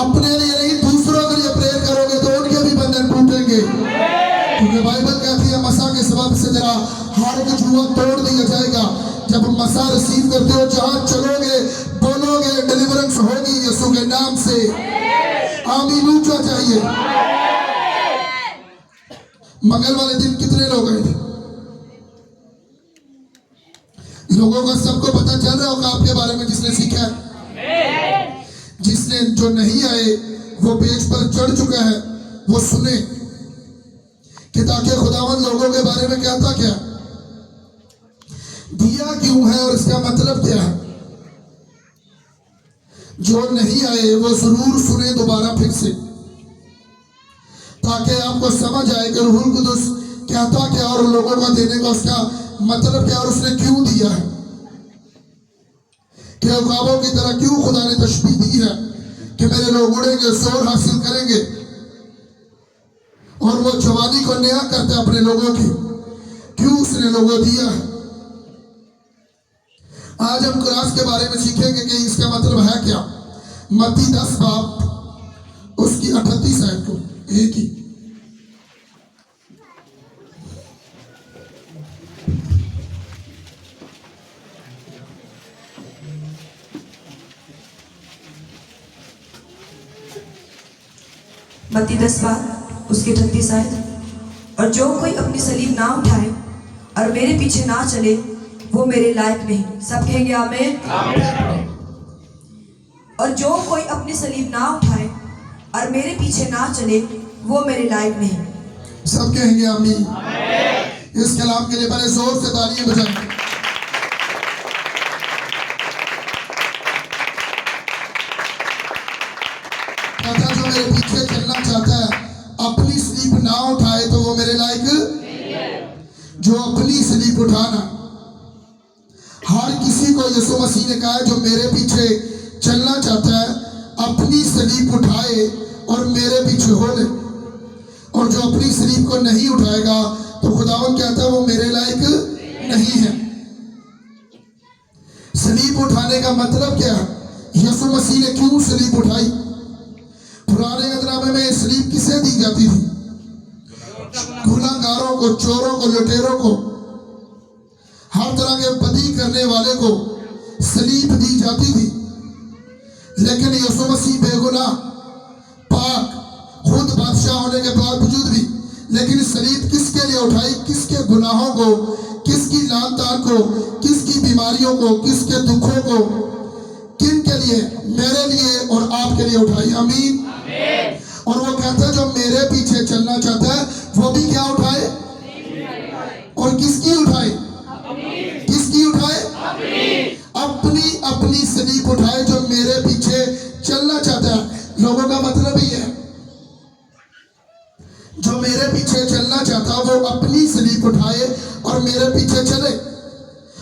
अपने लिए नहीं दूसरों के लिए प्रेयर करोगे तो उनके भी बंधन टूटेंगे, क्योंकि बाइबल कहती है मसा के सबब से जरा हार के जुआ तोड़ दिया जाएगा। जब मसा रिसीव करते हो जहां चलोगे बोलोगे डिलीवरेंस होगी यीशु के नाम से। आमीन ऊंचा चाहिए। मंगल वाले दिन कितने लोग आए थे? लोगों को सबको पता चल रहा होगा आपके बारे में जिसने सीखा है। जिसने जो नहीं आए वो पेज पर चढ़ चुका है, वो सुने कि ताकि खुदावन लोगों के बारे में कहता क्या, दिया क्यों है और इसका मतलब क्या है। जो नहीं आए वो जरूर सुने दोबारा फिर से, ताकि आपको समझ आए कि रूहुल कुदुस कहता क्या और लोगों का देने का उसका मतलब क्या और उसने क्यों दिया है, कि अवकाबों की तरह क्यों खुदा ने तशबीह दी है कि मेरे लोग उड़ेंगे, शोर हासिल करेंगे और वो जवानी को नया करते अपने लोगों की, क्यों उसने लोगों दिया है। आज हम क्रॉस के बारे में सीखेंगे कि इसका मतलब है क्या। मत्ती 10 बाब उसकी 38 आयत को एक ही मत्ती 10 बाब उसकी 38 आयत। और जो कोई अपनी सलीब ना उठाए और मेरे पीछे ना चले वो मेरे लायक नहीं। सब कहेंगे आमीन। और जो कोई अपनी सलीब ना उठाए और मेरे पीछे ना चले वो मेरे लायक नहीं। सब कहेंगे आमीन। इस कलाम के लिए बड़े जोर से तालियां बजाएं। कहता जो मेरे पीछे चलना चाहता है अपनी स्लीप ना उठाए तो वो मेरे लायक। जो अपनी स्लीप उठाना, हर किसी को यीशु मसीह ने कहा है जो मेरे पीछे चलना चाहता है अपनी स्लीप उठाए और मेरे पीछे हो ले। और जो अपनी स्लीप को नहीं उठाएगा तो खुदावन कहता है वो मेरे लायक नहीं है। स्लीप उठाने का मतलब क्या है? यीशु मसीह ने क्यों स्लीप उठाई? पुराने अदनामे में स्लीप किसे दी जाती थी? गुनाहगारों को, चोरों को, लुटेरों को, हर तरह के बदी करने वाले को स्लीप दी जाती थी। लेकिन यीशु मसीह बेगुनाह, पाक, खुद बादशाह होने के बावजूद भी लेकिन स्लीप किसके लिए उठाई? किसके गुनाहों को, किसकी लान तान को, किसकी बीमारियों को, किसके दुखों को, किन के लिए? मेरे लिए और आपके लिए उठाई। आमीन। और वो कहता है जो मेरे पीछे चलना चाहता है वो भी क्या उठाए? और किसकी उठाए? किसकी उठाए? अपनी अपनी स्लीप उठाए जो मेरे पीछे चलना चाहता है। लोगों का मतलब ही है जो मेरे पीछे चलना चाहता है वो अपनी स्लीप उठाए और मेरे पीछे चले।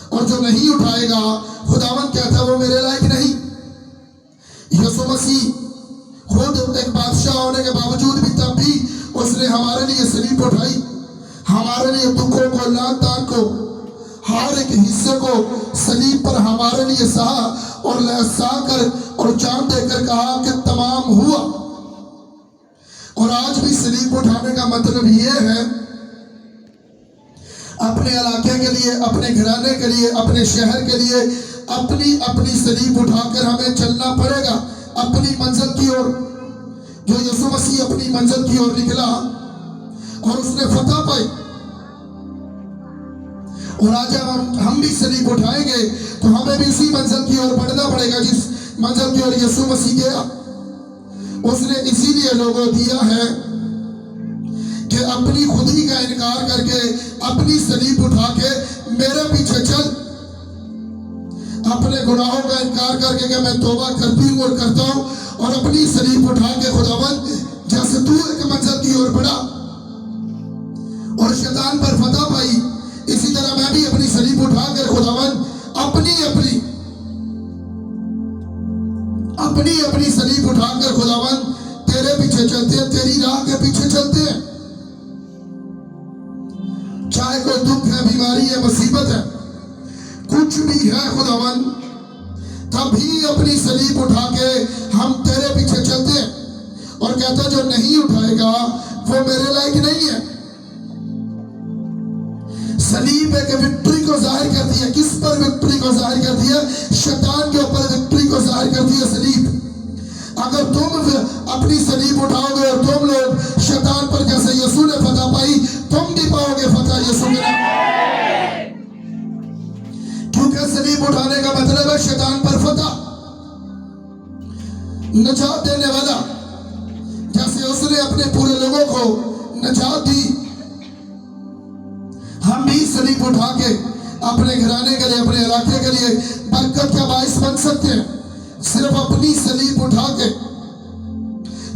और जो नहीं उठाएगा खुदावन कहता है वो मेरे लायक नहीं। यीशु मसीह खुद एक बादशाह होने के बावजूद भी तब भी उसने हमारे लिए स्लीप उठाई, हमारे लिए दुखों को, लान तान को, हर एक हिस्से को सलीब पर हमारे लिए सहा और लहसा कर और जान देकर कहा कि तमाम हुआ। और आज भी सलीब उठाने का मतलब ये है अपने इलाके के लिए, अपने घराने के लिए, अपने शहर के लिए अपनी अपनी सलीब उठाकर हमें चलना पड़ेगा अपनी मंजिल की ओर। जो यीशु मसीह अपनी मंजिल की ओर निकला और उसने फतह पाई। और आज जब हम भी सलीब उठाएंगे तो हमें भी उसी मंजिल की ओर बढ़ना पड़ेगा जिस मंजिल की ओर यीशु मसीह गया। उसने इसीलिए लोगों दिया है कि अपनी खुदी का इनकार करके अपनी सलीब उठा के मेरे पीछे चल। अपने गुनाहों का इनकार करके कि मैं तौबा करती हूँ और करता हूँ और अपनी सलीब उठा के खुदावन जैसे तू एक मंजिल की ओर बढ़ा और शैतान पर फतह पाई, इसी तरह मैं भी अपनी सलीब उठाकर खुदावन अपनी अपनी सलीब उठाकर खुदावन तेरे पीछे चलते हैं, तेरी राह के पीछे चलते हैं। चाहे कोई दुख है, बीमारी है, मुसीबत है, कुछ भी है खुदावन, तभी अपनी सलीब उठा के हम तेरे पीछे चलते हैं। कहता जो नहीं उठाएगा वो मेरे लायक नहीं है। सलीब एक विक्ट्री को जाहिर करती है। किस पर विक्ट्री को जाहिर करती है? शैतान के ऊपर विक्ट्री को जाहिर करती है सलीब। अगर तुम अपनी सलीब उठाओगे और तुम लोग शैतान पर जैसे यीशु ने फतह पाई, तुम भी पाओगे फतह यीशु के नाम। क्योंकि सलीब उठाने का मतलब है शैतान पर फतह, निजात देने वाला। जैसे उसने अपने पूरे लोगों को निजात दी, हम भी सलीब उठा के अपने घराने के लिए, अपने इलाके के लिए बरकत का बाइस बन सकते हैं। सिर्फ अपनी सलीब उठा के।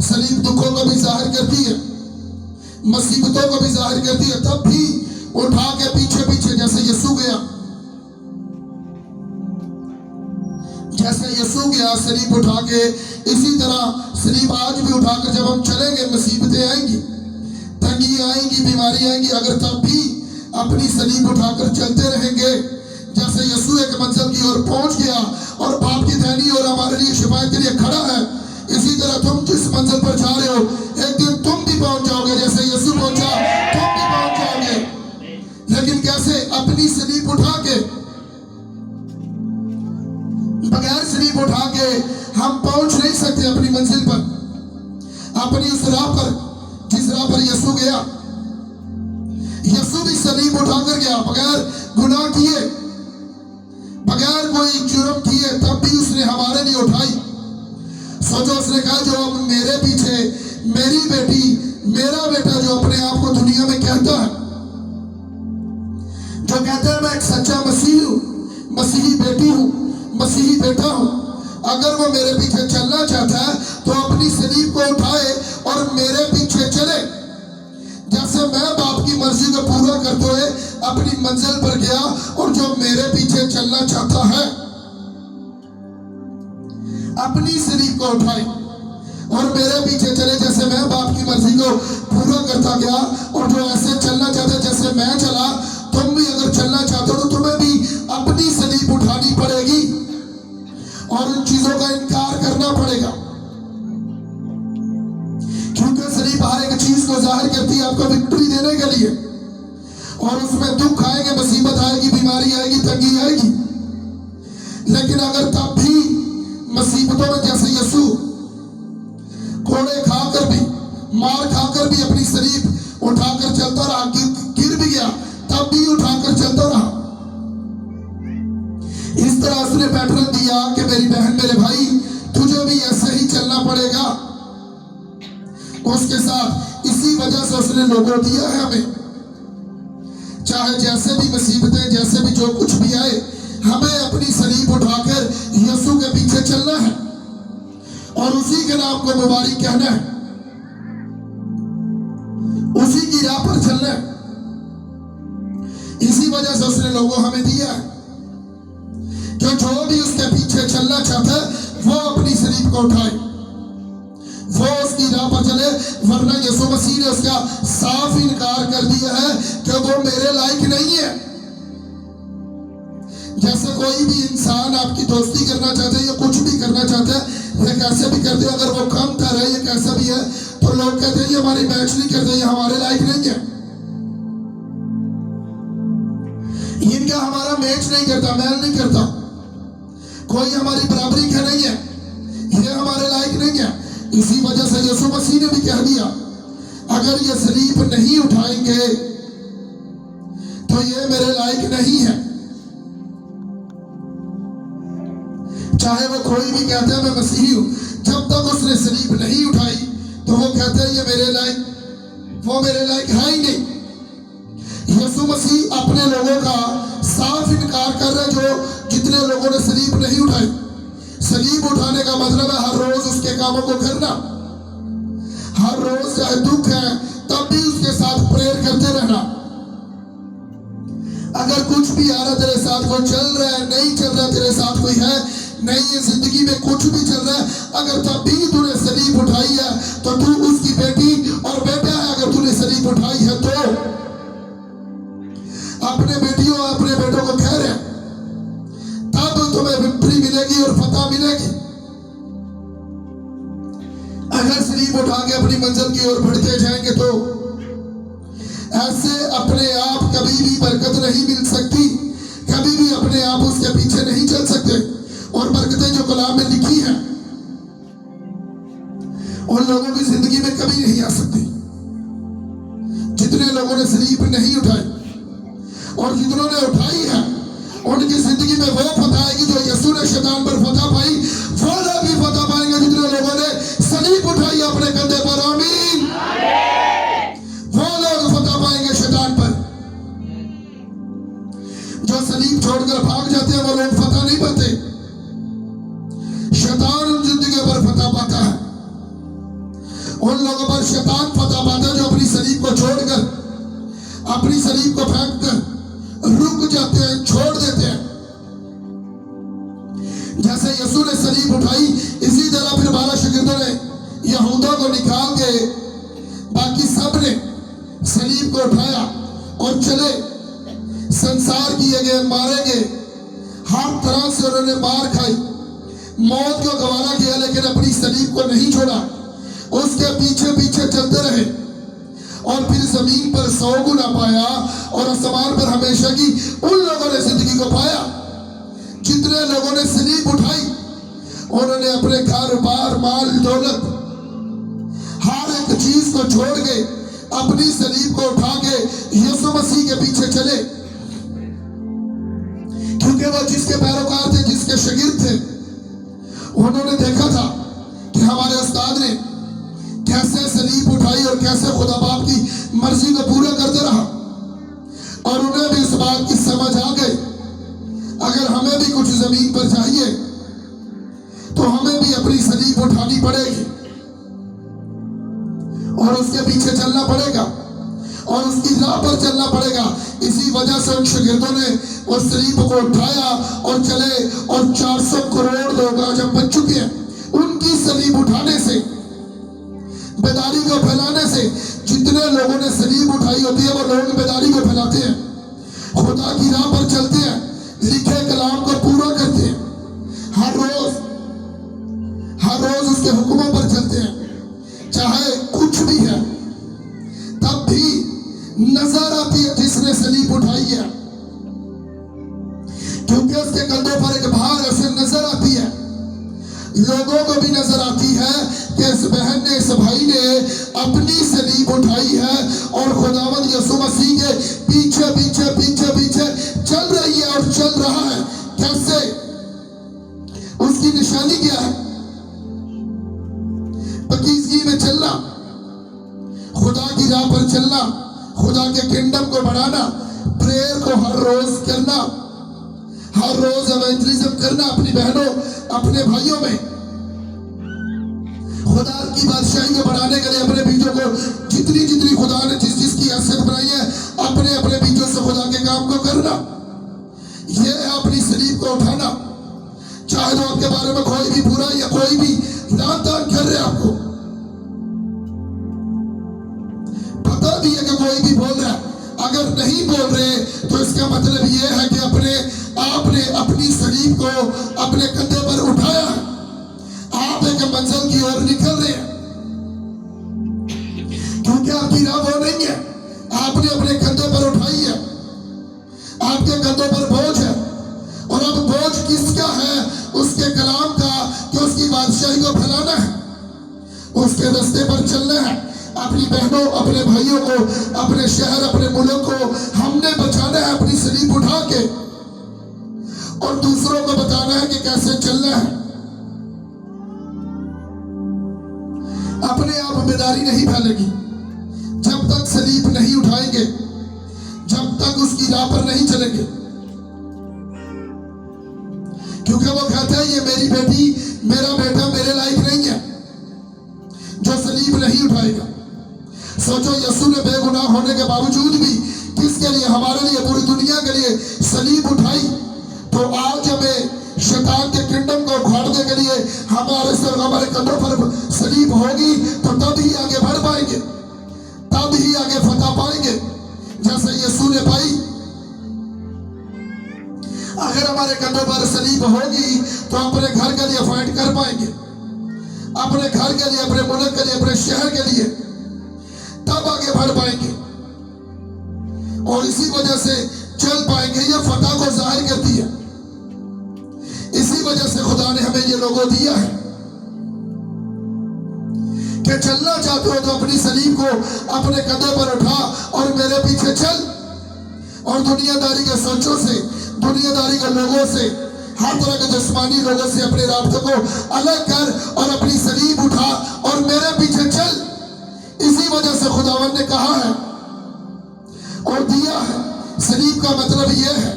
सलीब दुखों को भी जाहिर करती है, मुसीबतों को भी जाहिर करती है, तब भी उठा के पीछे पीछे जैसे यीशु गया, जैसे यीशु गया सलीब उठा के, इसी तरह सलीब आज भी उठाकर जब हम चलेंगे, मुसीबतें आएंगी, तंगी आएंगी, बीमारी आएंगी, अगर तब भी अपनी सलीब उठाकर चलते रहेंगे। जैसे यीशु एक मंजिल की ओर पहुंच गया और बाप की दैनी और हमारे लिए शिफायत के लिए खड़ा है, इसी तरह तुम जिस मंजिल पर जा रहे हो एक दिन तुम भी पहुंच जाओगे। जैसे यीशु पहुंचा तुम भी पहुंच जाओगे। लेकिन कैसे? अपनी सलीब उठा के। बगैर सलीब उठा के हम पहुंच नहीं सकते अपनी मंजिल पर, अपनी उस राह पर जिस राह पर यीशु गया। यीशु भी सलीब उठाकर गया, बगैर गुनाह किए, बगैर कोई जुर्म किए, तब भी उसने हमारे लिए उठाई। सोचो, उसने कहा जो अब मेरे पीछे मेरी बेटी, मेरा बेटा जो अपने आप को दुनिया में कहता है, जो कहता है मैं एक सच्चा मसीह हूं, मसीही बेटी हूं, मसीही बेटा हूं, अगर वो मेरे पीछे चलना चाहता है तो अपनी सलीब को उठाए और मेरे पीछे चले। जैसे मैं बाप की मर्जी को पूरा करते हुए अपनी मंजिल पर गया, और जो मेरे पीछे चलना चाहता है अपनी सलीब को उठाए और मेरे पीछे चले। जैसे मैं बाप की मर्जी को पूरा करता गया, और जो ऐसे चलना चाहते जैसे मैं चला, तुम भी अगर चलना चाहते हो तो तुम्हें भी अपनी सलीब उठानी पड़ेगी और उन चीजों का इनकार करना पड़ेगा। क्योंकि सलीब हर एक चीज को जाहिर करती है आपको विक्ट्री देने के लिए, और उसमें दुख आएंगे, मुसीबत आएगी, बीमारी आएगी, तंगी आएगी। लेकिन अगर तब भी मुसीबतों में जैसे यीशु कोड़े खाकर भी, मार खाकर भी अपनी सलीब उठाकर चलता रहा, गिर भी गया तब भी उठाकर चलता रहा। इस तरह उसने पैटर्न दिया कि मेरी बहन, मेरे भाई, तुझे भी ऐसे ही चलना पड़ेगा उसके साथ। इसी वजह से उसने लोगों दिया है हमें, चाहे जैसे भी मुसीबतें, जैसे भी जो कुछ भी आए, हमें अपनी सलीब उठाकर यीशु के पीछे चलना है और उसी के नाम को मुबारक कहना है, उसी की राह पर चलना है। इसी वजह से उसने लोगों हमें दिया है कि जो भी उसके पीछे चलना चाहता है वो अपनी सलीब को उठाए, वो उसकी राह पर चले। वरना यीशु मसीह ने उसका साफ इनकार कर दिया है कि वो मेरे लायक नहीं है। जैसे कोई भी इंसान आपकी दोस्ती करना चाहते हैं या कुछ भी करना चाहता है, या कैसे भी करते हैं, अगर वो कम तर है या कैसा भी है, तो लोग कहते हैं ये हमारी मैच नहीं करते, ये हमारे लायक नहीं है, इनका हमारा मैच नहीं करता, मैल नहीं करता, कोई हमारी बराबरी का नहीं है, ये हमारे लायक नहीं है। इसी वजह से यीशु मसीह ने भी कह दिया, अगर ये सलीब नहीं उठाएंगे तो ये मेरे लायक नहीं है। चाहे वो कोई भी कहता है मैं मसीही हूं, जब तक उसने सलीब नहीं उठाई तो वो कहते हैं ये मेरे लायक, वो मेरे लायक है ही नहीं। यीशु मसीह अपने लोगों का साफ इनकार कर रहे, जो जितने लोगों ने सलीब नहीं उठाई। सलीब उठाने का मतलब है हर रोज उसके कामों को करना, हर रोज चाहे दुख है तब भी उसके साथ प्रेयर करते रहना। अगर कुछ भी आ रहा तेरे साथ, कोई चल रहा है, नहीं चल रहा तेरे साथ, कोई है नहीं, ये जिंदगी में कुछ भी चल रहा है, अगर तब भी तूने सलीब उठाई है तो तू उसकी बेटी और बेटा है। अगर तूने सलीब उठाई है तो अपने बेटियों, अपने बेटों को कह रहे हैं, तब तुम्हें विक्ट्री मिलेगी और फतह मिलेगी। अगर सलीब उठा के अपनी मंजिल की ओर बढ़ते जाएंगे तो ऐसे अपने आप कभी भी बरकत नहीं मिल सकती, कभी भी अपने आप उसके पीछे नहीं चल सकते। और बरकतें जो कलाम में लिखी हैं उन लोगों की जिंदगी में कभी नहीं आ सकती जितने लोगों ने सलीब नहीं उठाई, और जितनों ने उठाई है उनकी जिंदगी में वो फतह आएगी जो यीशु ने शैतान पर फतह पाई, वो लोग भी फतह पाएंगे जितने लोगों ने सलीब उठाई अपने कंधे पर। आमीन। वो लोग फतह पाएंगे शैतान पर। जो सलीब छोड़कर भाग जाते हैं वो लोग फतह नहीं पाते, शैतान उन जिंदगी पर फतह पाता है। उन लोगों पर शैतान फतह पाता है जो अपनी सलीब को छोड़कर, अपनी सलीब को फेंक कर रुक जाते हैं, छोड़ देते हैं। जैसे यीशु ने सलीब उठाई, इसी तरह फिर 12 शागिर्दों ने यहूदा को निकाल के बाकी सब ने सलीब को उठाया और चले। संसार किए गए, मारे गए, हर तरह से उन्होंने मार खाई, मौत को गवारा किया, लेकिन अपनी सलीब को नहीं छोड़ा, उसके पीछे पीछे चलते रहे। और फिर जमीन पर 100 गुना पाया और आसमान पर हमेशा की उन लोगों ने जिंदगी को पाया जितने लोगों ने सलीब उठाई। उन्होंने अपने कारोबार, माल, दौलत, हर एक चीज को छोड़ के अपनी सलीब को उठा के यीशु मसीह के पीछे चले, क्योंकि वो जिसके पैरोकार थे, जिसके शागिर्द थे। उन्होंने देखा था कि हमारे उस्ताद ने कैसे सलीब उठाई और कैसे खुदा बाप की मर्जी को पूरा करते रहा, और उन्हें भी इस बात की समझ आ गई अगर हमें भी कुछ जमीन पर चाहिए तो हमें भी अपनी सलीब उठानी पड़ेगी और उसके पीछे चलना पड़ेगा और उसकी राह पर चलना पड़ेगा। इसी वजह से उन शागिर्दों ने उस सलीब को उठाया और चले, और 400 करोड़ लोग आज हम बच चुके हैं उनकी सलीब उठाने से, बेदारी को फैलाने से। जितने लोगों ने सलीब उठाई होती है वो लोग बेदारी को फैलाते हैं, खुदा की राह पर चलते हैं, लिखे कलाम को पूरा करते हैं, हर रोज उसके हुक्मों पर चलते हैं, चाहे कुछ भी है। तब भी नजर आती है जिसने सलीब उठाई है, क्योंकि उसके कंधों पर एक भार ऐसे नजर आती है। लोगों को भी नजर आती है कि इस बहन ने, इस भाई ने अपनी सलीब उठाई है और खुदावंद यीशु मसीह के पीछे पीछे पीछे पीछे चल रही है और चल रहा है। कैसे? उसकी निशानी क्या है? पकीज़गी में चलना, खुदा की राह पर चलना, खुदा के किंगडम को बढ़ाना, प्रेयर को हर रोज करना, हर रोज एवेंजलिज्म करना अपनी बहनों, अपने भाइयों में। खुदा की बादशाही को बढ़ाने के लिए अपने बीजों को जितनी जितनी खुदा ने जिस जिसकी हैसियत बनाई है, अपने अपने बीजों से खुदा के काम को करना। यह है अपनी सलीब को उठाना। चाहे तो आपके बारे में कोई भी बुरा या कोई भी नादान कर रहे, आपको पता भी है कि कोई भी बोल रहा है, अगर नहीं बोल रहे तो इसका मतलब यह है कि आपने अपनी सलीब को अपने कंधे पर उठाया, आप एक मंजिल की ओर निकल रहे हैं। क्योंकि आपकी राह वो नहीं है, आपने अपने कंधे पर उठाई है, आपके कंधों पर बोझ है। और अब बोझ किसका है? उसके कलाम का, कि उसकी बादशाही को फैलाना है, उसके रास्ते पर चलना है। अपनी बहनों, अपने भाइयों को, अपने शहर, अपने मुल्क को हमने बचाना है अपनी सलीब उठा के, और दूसरों को बताना है कि कैसे चलना है। अपने आप बेदारी नहीं फैलेगी जब तक सलीब नहीं उठाएंगे, जब तक उसकी राह पर नहीं चलेंगे। क्योंकि वो कहता है ये मेरी बेटी, मेरा बेटा मेरे लायक नहीं है जो सलीब नहीं उठाएगा। सोचो, यीशु ने बेगुनाह होने के बावजूद भी किसके लिए? हमारे लिए, पूरी दुनिया के लिए सलीब उठाई। तो आज हमें शैतान के किंगडम को उखाड़ने के लिए हमारे कंधों पर सलीब होगी, तो तब ही आगे बढ़ पाएंगे, तब ही आगे फतह पाएंगे जैसे यीशु ने पाई। अगर हमारे कंधों पर सलीब होगी तो अपने घर के लिए फाइट कर पाएंगे, अपने घर के लिए, अपने मुल्क के लिए, अपने शहर के लिए, तब आगे बढ़ पाएंगे और इसी वजह से चल पाएंगे। ये फतह को जाहिर करती है। इसी वजह से खुदा ने हमें ये लोगो दिया है कि चलना चाहते हो तो अपनी सलीब को अपने कंधे पर उठा और मेरे पीछे चल, और दुनियादारी के सोचों से, दुनियादारी के लोगों से, हर तरह के जिस्मानी लोगों से अपने रास्ते को अलग कर और अपनी सलीब उठा और मेरे पीछे चल। इसी वजह से खुदावन ने कहा है और दिया है। सलीब का मतलब यह है,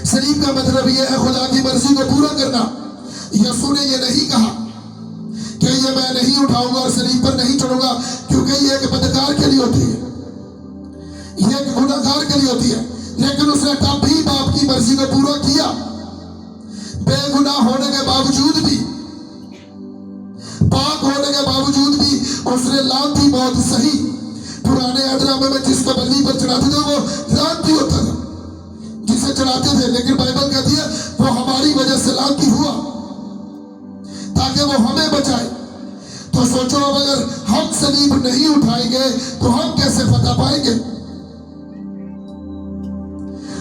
सलीब का मतलब यह है खुदा की मर्जी को पूरा करना। यीशु ने यह नहीं कहा कि ये मैं नहीं उठाऊंगा और सलीब पर नहीं चढ़ूंगा, क्योंकि ये एक बदकार के लिए होती है, ये एक गुनाहगार के लिए होती है। लेकिन उसने तब भी बाप की मर्जी को पूरा किया, बेगुनाह होने के बावजूद भी, पाक होने के बावजूद भी उसने लानती मौत सही। पुराने अहदनामे में जिसको बल्ली पर चढ़ाते थे वो लानती होता था, जिसे चढ़ाते थे, लेकिन बाइबल कहती है वो हमारी वजह से लानती हुआ ताकि वो हमें बचाए। तो सोचो, अब अगर हम सलीब नहीं उठाएंगे तो हम कैसे फतह पाएंगे?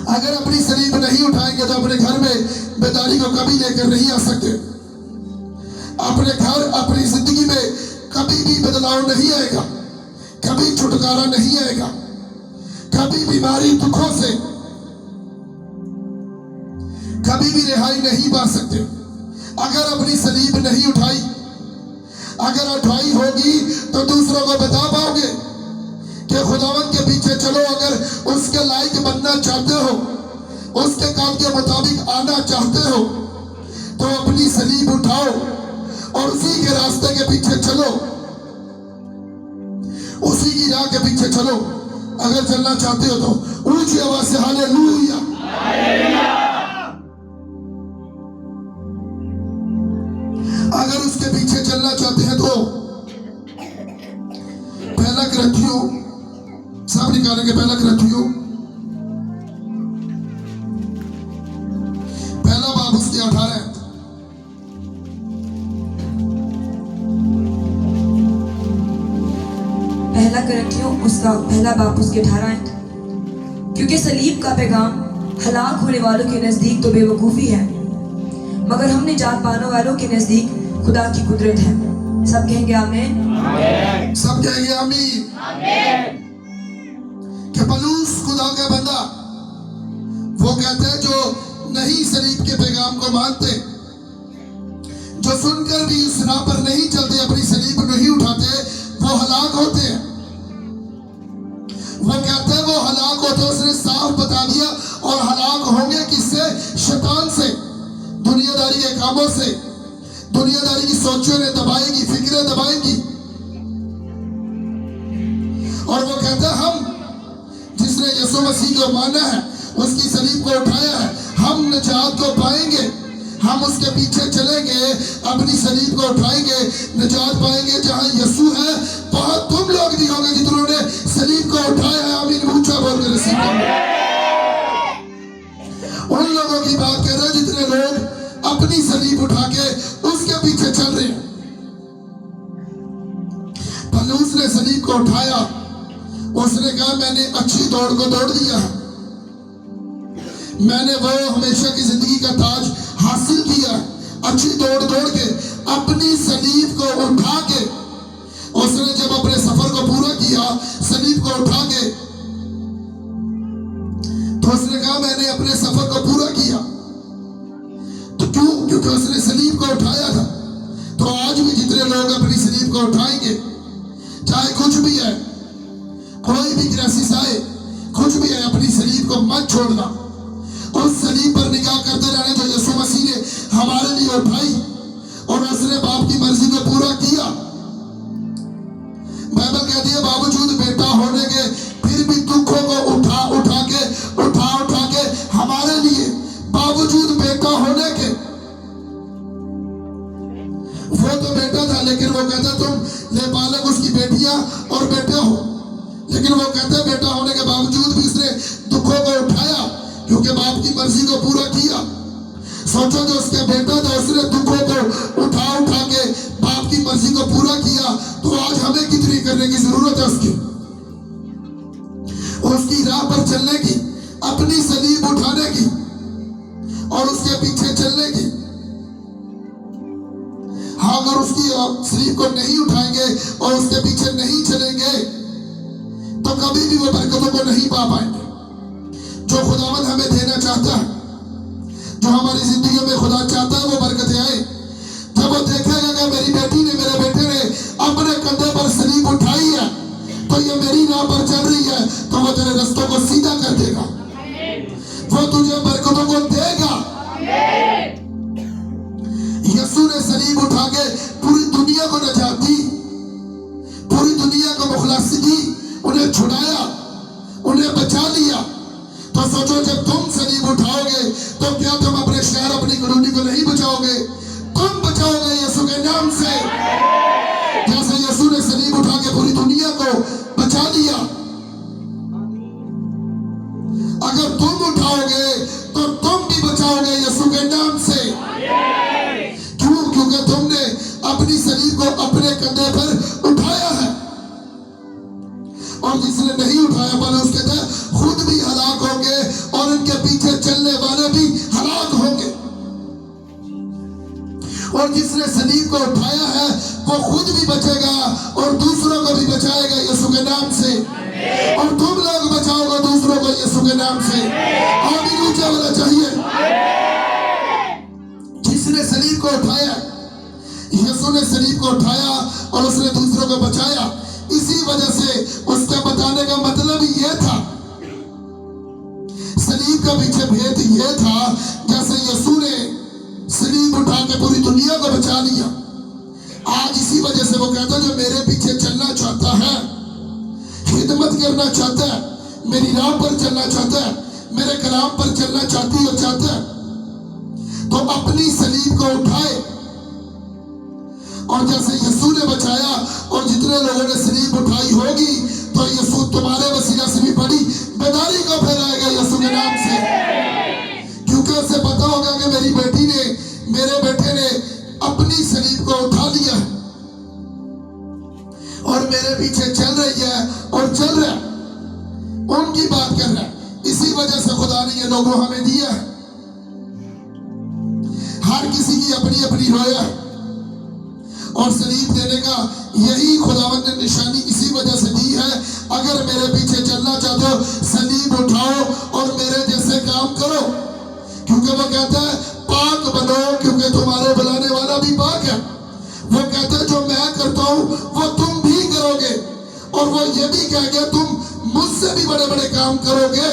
अगर अपनी सलीब नहीं उठाएंगे तो अपने घर में बेदारी को कभी लेकर नहीं आ सकते। अपने घर, अपनी जिंदगी में कभी भी बदलाव नहीं आएगा, कभी छुटकारा नहीं आएगा, कभी बीमारी दुखों से कभी भी रिहाई नहीं पा सकते अगर अपनी सलीब नहीं उठाई। अगर उठाई होगी तो दूसरों को बता पाओगे कि खुदावन के पीछे चलो। अगर उसके लायक बनना चाहते हो, उसके काम के मुताबिक आना चाहते हो, तो अपनी सलीब उठाओ और उसी के रास्ते के पीछे चलो, उसी की राह के पीछे चलो। अगर चलना चाहते हो तो ऊंची आवाज से हालेलुया। अगर उसके पीछे चलना चाहते हैं तो पहला ग्रंथियों, सब निकालेंगे, पहला ग्रंथियों पहला बाब उसके 18। पहला ग्रंथियों उसका पहला बाब उसके 18। क्योंकि सलीब का पैगाम हलाक होने वालों के नजदीक तो बेवकूफी है, मगर हमने जान पाने वालों के नजदीक खुदा की कुदरत है। सब कहेंगे आमीन। सब कहेंगे आमीन। कि पलूस खुदा का बंदा वो कहते हैं जो नहीं सलीब के पैगाम को मानते, जो सुनकर भी उस राह पर नहीं चलते, अपनी सलीब नहीं उठाते, वो हलाक होते हैं। वो कहते हैं वो हलाक होते हैं। उसने साफ बता दिया। और हलाक होंगे किससे? शैतान से, दुनियादारी के कामों से, दुनियादारी की सोचों ने दबाएगी, फिक्रें दबाएंगी। और वो कहता है हम जिसने यीशु मसीह को माना है, उसकी सलीब को उठाया है, हम निजात को पाएंगे। हम उसके पीछे चलेंगे, अपनी सलीब को उठाएंगे, निजात पाएंगे। जहां यीशु है वहां तुम लोग भी होंगे जिन्होंने ने सलीब को उठाया है। आमीन ऊंचा बोल कर रसीद। उन लोगों की बात कर रहे हैं जितने लोग अपनी सलीब उठा के उसके पीछे चल रहे हैं। पलूस ने सलीब को उठाया, उसने कहा मैंने अच्छी दौड़ को दौड़ दिया है, मैंने वो हमेशा की जिंदगी का ताज हासिल किया। अच्छी दौड़ दौड़ के अपनी सलीब को उठा के उसने जब अपने सफर को पूरा किया, सलीब को उठा के, तो उसने कहा मैंने अपने सफर को पूरा किया। तो क्यों? क्योंकि उसने सलीब को उठाया था। तो आज भी जितने लोग अपनी सलीब को उठाएंगे, चाहे कुछ भी है, कोई भी क्राइसिस आए, कुछ भी है, अपनी सलीब को मत छोड़ना। उस सलीब पर निगाह करते रहना जो यीशु मसीह ने हमारे लिए उठाई और उसने बाप की मर्जी को पूरा किया। बाइबल कहती है बावजूद बेटा होने के फिर भी दुखों को उठा के हमारे लिए, बावजूद बेटा होने के, वो तो बेटा था लेकिन वो कहता तुम ले पालक उसकी बेटियां और बेटे हो, लेकिन वो कहते बेटा होने के बावजूद भी उसने दुखों को उठाया क्योंकि बाप की मर्जी को पूरा किया। सोचो जो उसका बेटा था उसने दुखों को हाँ, अगर उसकी सलीब को नहीं उठाएंगे और उसके पीछे नहीं चलेंगे तो कभी भी वो बरकतों को नहीं पा पाएंगे जो खुदावंद हमें देना चाहता है। जो हमारी जिंदगी में खुदा चाहता है वो बरकतें आए। जब वो देखेगा कि मेरी बेटी ने, मेरे बेटे ने अपने कंधे पर सलीब उठाई है तो ये मेरी राह पर चल रही है, तो वो तेरे रास्तों को सीधा कर देगा, वो तुझे बरकतों को देगा। यीशु ने सलीब उठा के पूरी दुनिया को नजात दी, पूरी दुनिया को मुखलासी दी, उन्हें छुड़ाया, उन्हें बचा लिया। तो सोचो, जब तुम सलीब उठाओगे तो क्या तुम अपने शहर, अपनी कॉलोनी को नहीं बचाओगे? तुम बचाओगे यीशु के नाम से। जैसे यीशु ने सलीब उठा के पूरी दुनिया को बचा लिया, अगर तुम उठाओगे तो तुम भी बचाओगे यीशु के नाम से। क्यों? क्योंकि तुमने अपनी सलीब को अपने कंधे पर उठाया है। और जिसने नहीं उठाया, पहले उसके तहत खुद भी हलाक होंगे और उनके पीछे चलने वाले भी हलाक होंगे। और जिसने सलीब को उठाया है वो खुद भी बचेगा और दूसरों को भी बचाएगा यीशु के नाम से। और तुम लोग बचाओगे दूसरों को यीशु के नाम से। आमीन ऊंचा वाला चाहिए। जिसने सलीब को उठाया, यीशु ने सलीब को उठाया और उसने दूसरों को बचाया। इसी वजह से उसके बताने का मतलब ही यह था, सलीब का पीछे भेद यह था, जैसे यीशु ने सलीब उठा के पूरी दुनिया को बचा लिया। आज इसी वजह से वो कहता है, जो मेरे पीछे चलना चाहता है, खिदमत करना चाहता है, मेरी राह पर चलना चाहता है, मेरे कलाम पर चलना चाहती और चाहता है, तो अपनी सलीब को उठाए। और जैसे यीशु ने बचाया और जितने लोगों ने सलीब उठाई होगी, तो यीशु तुम्हारे वसीला से भी बड़ी बेदारी को फैलाएगा यीशु के नाम से। क्योंकि उसे पता होगा कि मेरी बेटी ने, मेरे बेटे ने अपनी सलीब को उठा लिया है और मेरे पीछे चल रही है और चल रहा है, उनकी बात कर रहा है। इसी वजह से खुदा ने ये लोगों हमें दिया है। हर किसी की अपनी अपनी रोया है और सलीब देने का यही खुदावंद ने निशानी इसी वजह से दी है। अगर मेरे पीछे चलना चाहते हो, सलीब उठाओ और मेरे जैसे काम करो। क्योंकि वो कहता है पाक बनो, क्योंकि तुम्हारे बुलाने वाला भी पाक है। वो कहता है जो मैं करता हूं वो तुम भी करोगे। और वो ये भी कहेगा तुम मुझसे भी बड़े बड़े काम करोगे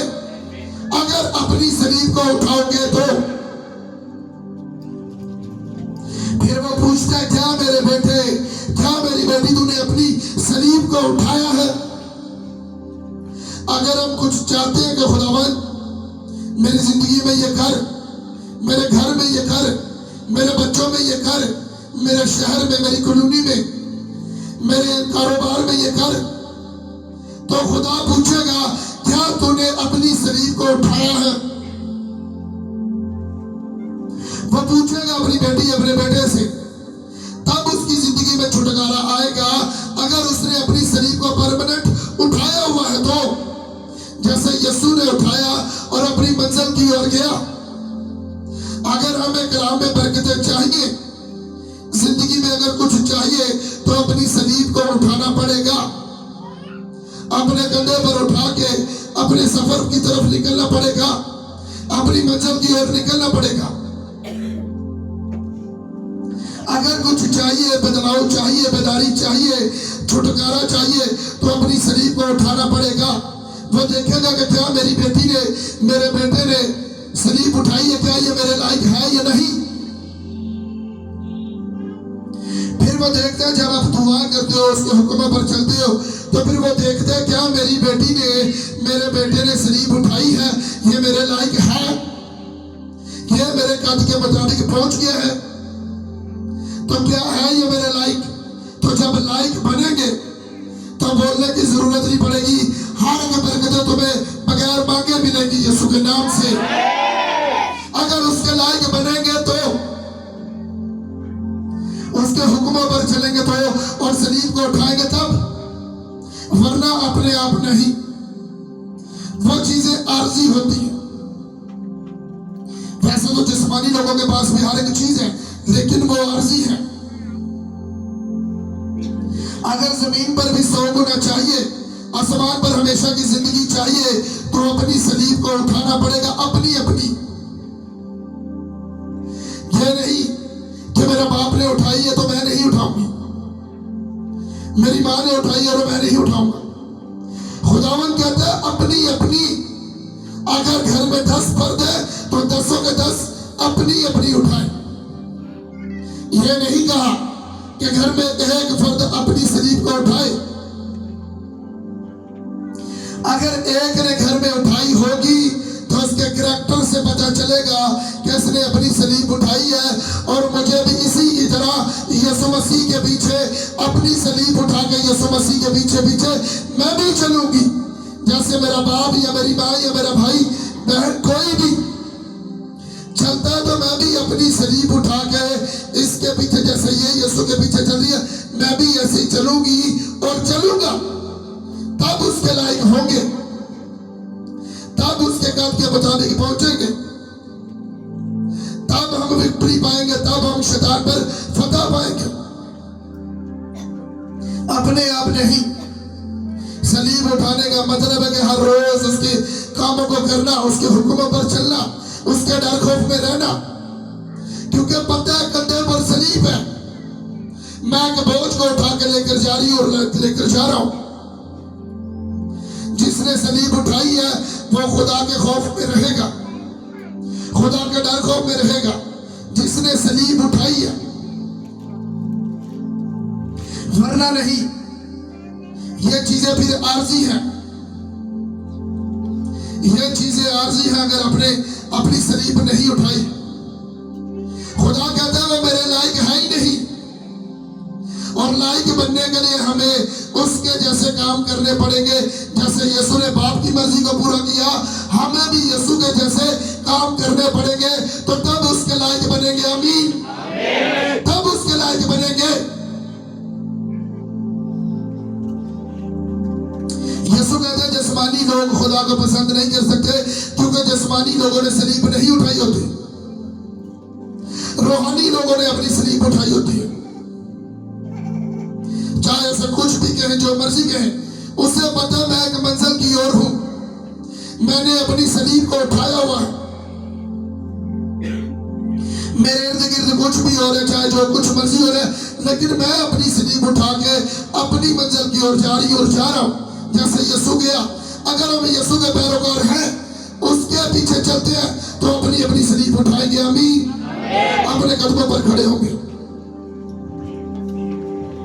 अगर अपनी सलीब को उठाओगे तो। फिर वो पूछता है, क्या मेरे बेटे, क्या मेरी बेटी, तूने अपनी सलीब को उठाया है? अगर हम कुछ चाहते हैं कि खुदावंद मेरी जिंदगी में ये कर, मेरे घर में ये कर, मेरे बच्चों में ये कर, मेरे शहर में, मेरी कॉलोनी में, मेरे कारोबार में ये कर, तो खुदा पूछेगा क्या तूने अपनी सलीब को उठाया है? वो पूछेगा अपनी बेटी, अपने बेटे से। तब उसकी जिंदगी में छुटकारा आएगा अगर उसने अपनी सलीब को परमानेंट उठाया हुआ है तो। जैसे यीशु ने उठाया और अपनी मंजिल की ओर गया। अगर हमें कलाम में बरकतें चाहिए, जिंदगी में अगर कुछ चाहिए, तो अपनी सलीब को उठाना पड़ेगा। अपने कंधे पर उठा के अपने सफर की तरफ निकलना पड़ेगा, अपनी मंजिल की ओर निकलना पड़ेगा। अगर कुछ चाहिए, बदलाव चाहिए, बेदारी चाहिए, छुटकारा चाहिए, तो अपनी सलीब को उठाना पड़ेगा। वो देखेगा कि क्या मेरी बेटी ने, मेरे बेटे ने सलीब उठाई है, क्या ये मेरे लायक है या नहीं। फिर वो देखता है, जब आप दुआ करते हो, उसके हुक्मों पर चलते हो, तो फिर वो देखता है क्या मेरी बेटी ने, मेरे बेटे ने सलीब उठाई है, ये मेरे लायक है, ये मेरे कद के मुताबिक पहुंच गया है, तो क्या है ये मेरे लायक। तो जब लायक बनेंगे तो बोलने की जरूरत नहीं पड़ेगी। हर एक बरकतें तुम्हें बगैर मांगे मिलेंगी यीशु के नाम से। अगर उसके लायक बनेंगे तो, उसके हुक्मों पर चलेंगे तो, और सलीब को उठाएंगे तब, वरना अपने आप नहीं। वो चीजें आर्जी होती हैं। वैसे तो जिस्मानी लोगों के पास भी हर एक चीज है, लेकिन वो आर्जी है। अगर जमीन पर भी 100 गुना चाहिए, आसमान पर हमेशा की जिंदगी चाहिए, तो अपनी सलीब को उठाना पड़ेगा, अपनी अपनी। ये नहीं कि मेरा बाप ने उठाई है तो मैं नहीं उठाऊंगी, मेरी माँ ने उठाई है और मैं नहीं उठाऊंगा। खुदावन कहता है अपनी अपनी। अगर घर में 10 फर्द है तो 10 के 10 अपनी अपनी उठाए। यह नहीं कहा कि घर में एक फर्द अपनी सलीब को उठाए। अगर एक ने घर में उठाई होगी तो उसके कैरेक्टर से पता चलेगा कि इसने अपनी सलीब उठाई है, और मुझे भी इसी की तरह यीशु मसीह के पीछे अपनी सलीब उठा के यीशु मसीह के पीछे पीछे मैं भी चलूंगी। जैसे मेरा बाप या मेरी माँ या मेरा भाई बहन कोई भी चलता है, तो मैं भी अपनी सलीब उठा के इसके पीछे, जैसे ये यीशु के पीछे चल रही है, मैं भी ऐसे ही चलूंगी और चलूंगा। तब उसके लायक होंगे, तब उसके कद के मुताबिक पहुंचेंगे, तब हम विक्ट्री पाएंगे, तब हम शैतान पर फतह पाएंगे। अपने आप नहीं। सलीब उठाने का मतलब है कि हर रोज उसके कामों को करना, उसके हुक्मों पर चलना, उसके डर खौफ में रहना, क्योंकि पता है कंधे पर सलीब है। मैं एक बोझ को उठा के लेकर जा रही हूं और लेकर जा रहा हूं। जिसने सलीब उठाई है वो खुदा के खौफ में रहेगा, खुदा के डर खौफ में रहेगा। जिसने सलीब उठाई है, वरना नहीं। ये चीजें फिर आर्जी हैं, ये चीजें आर्जी हैं अगर अपनी सलीब नहीं उठाई। खुदा कहता है वो मेरे लायक है ही नहीं, और लायक बनने के लिए हमें उसके जैसे काम करने पड़ेंगे। जैसे यीशु ने बाप की मर्जी को पूरा किया, हमें भी यीशु के जैसे काम करने पड़ेंगे, तो तब उसके लायक बनेंगे। आमीन। तब उसके लायक बनेंगे। यीशु कहते हैं जिस्मानी लोग खुदा को पसंद नहीं कर सकते, क्योंकि जिस्मानी लोगों ने सलीब नहीं उठाई होती, रूहानी लोगों ने अपनी सलीब उठाई होती है। चाहे ऐसा कुछ भी कहें, जो मर्जी कहें, उससे पता मैं एक मंजिल की ओर हूं, मैंने अपनी सलीब को उठाया हुआ है। मेरे इर्द गिर्द कुछ भी हो रहा है, चाहे जो कुछ मर्जी हो रहा है, लेकिन मैं अपनी सलीब उठा के अपनी मंजिल की ओर जा रहा हूं। जैसे यीशु गया। अगर हम यीशु के पैरोकार हैं, उसके पीछे चलते हैं, तो अपनी अपनी सलीब उठाएंगे। आमीन। अपने कदमों पर खड़े होंगे।